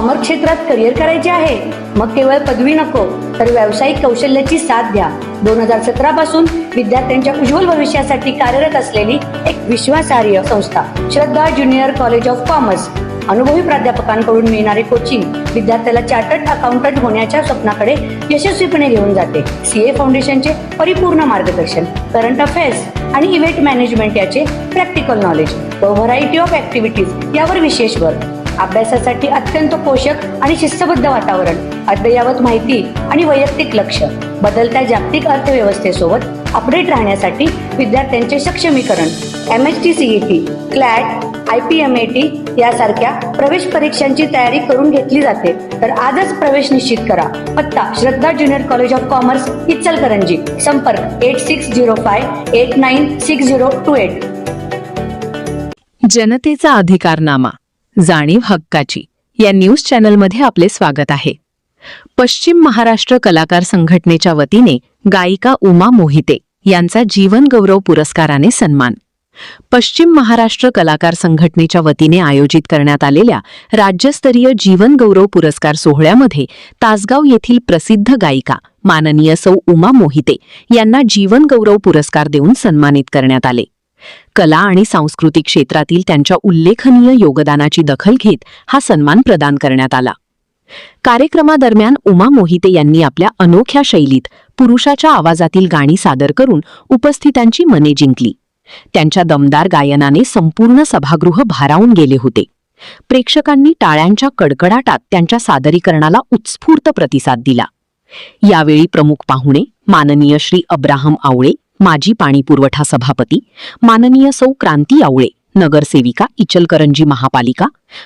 Commerce क्षेत्रात career करायचे आहे? मग केवळ पदवी नको, तर व्यावसायिक कौशल्याची साथ द्या. 2017 पासून विद्यार्थ्यांच्या उज्ज्वल भविष्यासाठी कार्यरत असलेली एक विश्वासार्ह संस्था श्रद्धा ज्युनियर कॉलेज ऑफ कॉमर्स. अनुभवी प्राध्यापकांकडून मिळणारे कोचिंग विद्यार्थ्याला चार्टर्ड अकाउंटंट होण्याच्या स्वप्नाकडे यशस्वीपणे घेऊन जाते. CA फाउंडेशनचे परिपूर्ण मार्गदर्शन, करंट अफेअर्स आणि इव्हेंट मॅनेजमेंट याचे प्रॅक्टिकल नॉलेज व व्हरायटी ऑफ ऍक्टिव्हिटीज यावर विशेष भर. अभ्यासासाठी अत्यंत पोषक आणि शिस्तबद्ध वातावरण, अद्ययावत माहिती आणि वैयक्तिक लक्ष. बदलत्या जागतिक अर्थव्यवस्थेसोबत अपडेट राहण्यासाठी विद्यार्थ्यांचे सक्षमीकरण. MHT CET, CLAT, IPMAT यासारख्या प्रवेश परीक्षांची तयारी करून घेतली जाते. तर आजच प्रवेश निश्चित करा. पत्ता Shraddha junior college of commerce, Ichalkaranji. संपर्क 8605896028. जनतेचा अधिकारनामा, जाणीव हक्काची या न्यूज चॅनलमध्ये आपले स्वागत आहे. पश्चिम महाराष्ट्र कलाकार संघटनेच्या वतीने गायिका उमा मोहिते यांचा जीवन गौरव पुरस्काराने सन्मान. पश्चिम महाराष्ट्र कलाकार संघटनेच्या वतीने आयोजित करण्यात आलेल्या राज्यस्तरीय जीवन गौरव पुरस्कार सोहळ्यामध्ये तासगाव येथील प्रसिद्ध गायिका माननीय सौ उमा मोहिते यांना जीवन गौरव पुरस्कार देऊन सन्मानित करण्यात आले. कला आणि सांस्कृतिक क्षेत्रातील त्यांच्या उल्लेखनीय योगदानाची दखल घेत हा सन्मान प्रदान करण्यात आला. कार्यक्रमादरम्यान उमा मोहिते यांनी आपल्या अनोख्या शैलीत पुरुषाच्या आवाजातील गाणी सादर करून उपस्थितांची मने जिंकली. त्यांच्या दमदार गायनाने संपूर्ण सभागृह भारावून गेले होते. प्रेक्षकांनी टाळ्यांच्या कडकडाटात त्यांच्या सादरीकरणाला उत्स्फूर्त प्रतिसाद दिला. यावेळी प्रमुख पाहुणे माननीय श्री अब्राहम आवळे, माजी पाणीपुरवठा सभापती, माननीय सौ क्रांती आवळे, नगरसेविका इचलकरंजी महापालिका,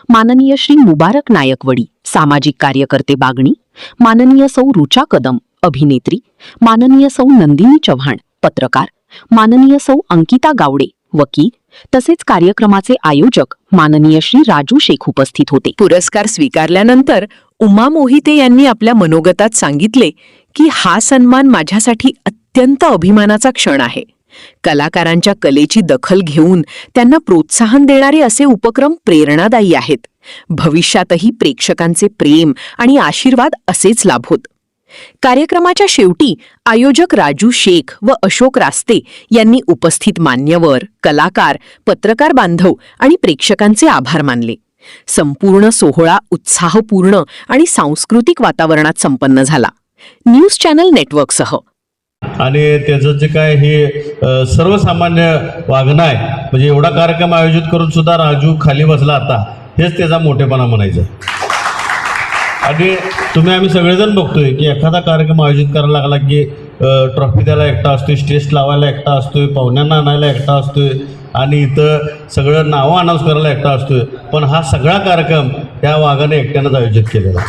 माननीय श्री मुबारक नायकवडी, सामाजिक कार्यकर्ते बागणी, माननीय सौ रुचा कदम, अभिनेत्री, माननीय सौ नंदिनी चव्हाण, पत्रकार, माननीय सौ अंकिता गावडे, वकील, तसेच कार्यक्रमाचे आयोजक माननीय श्री राजू शेख उपस्थित होते. पुरस्कार स्वीकारल्यानंतर उमा मोहिते यांनी आपल्या मनोगतात सांगितले की हा सन्मान माझ्यासाठी अत्यंत अभिमानाचा क्षण आहे. कलाकारांच्या कलेची दखल घेऊन त्यांना प्रोत्साहन देणारे असे उपक्रम प्रेरणादायी आहेत. भविष्यातही प्रेक्षकांचे प्रेम आणि आशीर्वाद असेच लाभोत. कार्यक्रमाच्या शेवटी आयोजक राजू शेख व अशोक रास्ते यांनी उपस्थित मान्यवर, कलाकार, पत्रकार बांधव आणि प्रेक्षकांचे आभार मानले. संपूर्ण सोहळा उत्साहपूर्ण आणि सांस्कृतिक वातावरणात संपन्न झाला. न्यूज चॅनल नेटवर्कसह. आणि त्याचं जे काय हे सर्वसामान्य वागणं आहे, म्हणजे एवढा कार्यक्रम आयोजित करून सुद्धा राजू खाली बसला आता, हेच त्याचा मोठेपणा म्हणायचं. आणि आम्ही सगळेजण बघतोय की एखादा कार्यक्रम आयोजित करायला लागला की ट्रॉफी द्यायला एकटा असतोय, स्टेज लावायला एकटा असतोय, पाहुण्यांना आणायला एकटा असतोय आणि इथं सगळं नावं अनाऊन्स करायला एकटा असतोय. पण हा सगळा कार्यक्रम त्या वाघाने एकट्यानंच आयोजित केलेला.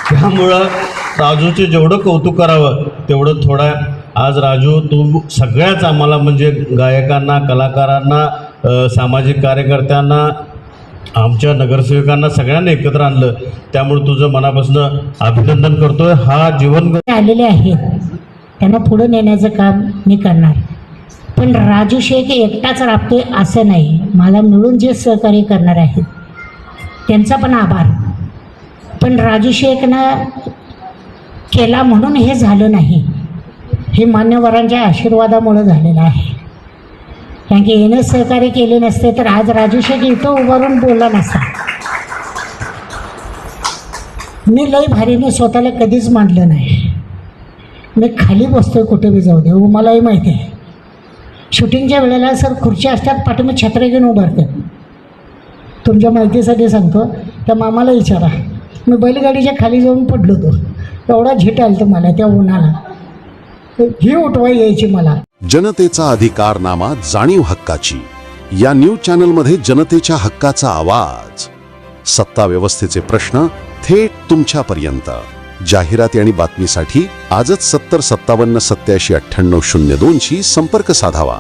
त्यामुळं राजूचे जेवढं कौतुक करावं तेवढं थोडा. आज राजू तू सगळ्याच आम्हाला म्हणजे गायकांना, कलाकारांना, सामाजिक कार्यकर्त्यांना, आमच्या नगरसेवकांना सगळ्यांना एकत्र आणलं. त्यामुळे तुझं मनापासून अभिनंदन करतोय. हा जीवन आलेले आहेत त्यांना पुढे नेण्याचं काम मी करणार. पण राजू शेख एकटाच राबतोय असं नाही, मला मिळून जे सहकार्य करणार आहेत त्यांचा पण आभार. पण राजू शेखनं केला म्हणून हे झालं नाही, हे मान्यवरांच्या आशीर्वादामुळे झालेलं आहे. कारण की येणं सहकार्य केले नसते तर आज राजू शेख इथं उभारून बोलला नसता. मी लई भारीने स्वतःला कधीच मांडलं नाही. मी खाली बसतोय कुठे बी जाऊ दे, मलाही माहिती आहे. शूटिंगच्या वेळेला सर खुर्च्या असतात, पाठीमध्ये छत्र घेऊन उभारतात. तुमच्या माहितीसाठी सांगतो, त्या मामाला विचारा, मी बैलगाडीच्या खाली जाऊन पडलो होतो. एवढा झिट आलं तर मला त्या उन्हाला, ही उठवाई यायची मला. जनतेचा अधिकारनामा, जाणीव हक्काची या न्यूज चॅनलमध्ये जनतेच्या हक्काचा आवाज. सत्ता व्यवस्थेचे प्रश्न थेट तुमच्यापर्यंत. जाहिराती आणि बातमीसाठी आजच 70 57 87 98 02 शी संपर्क साधावा.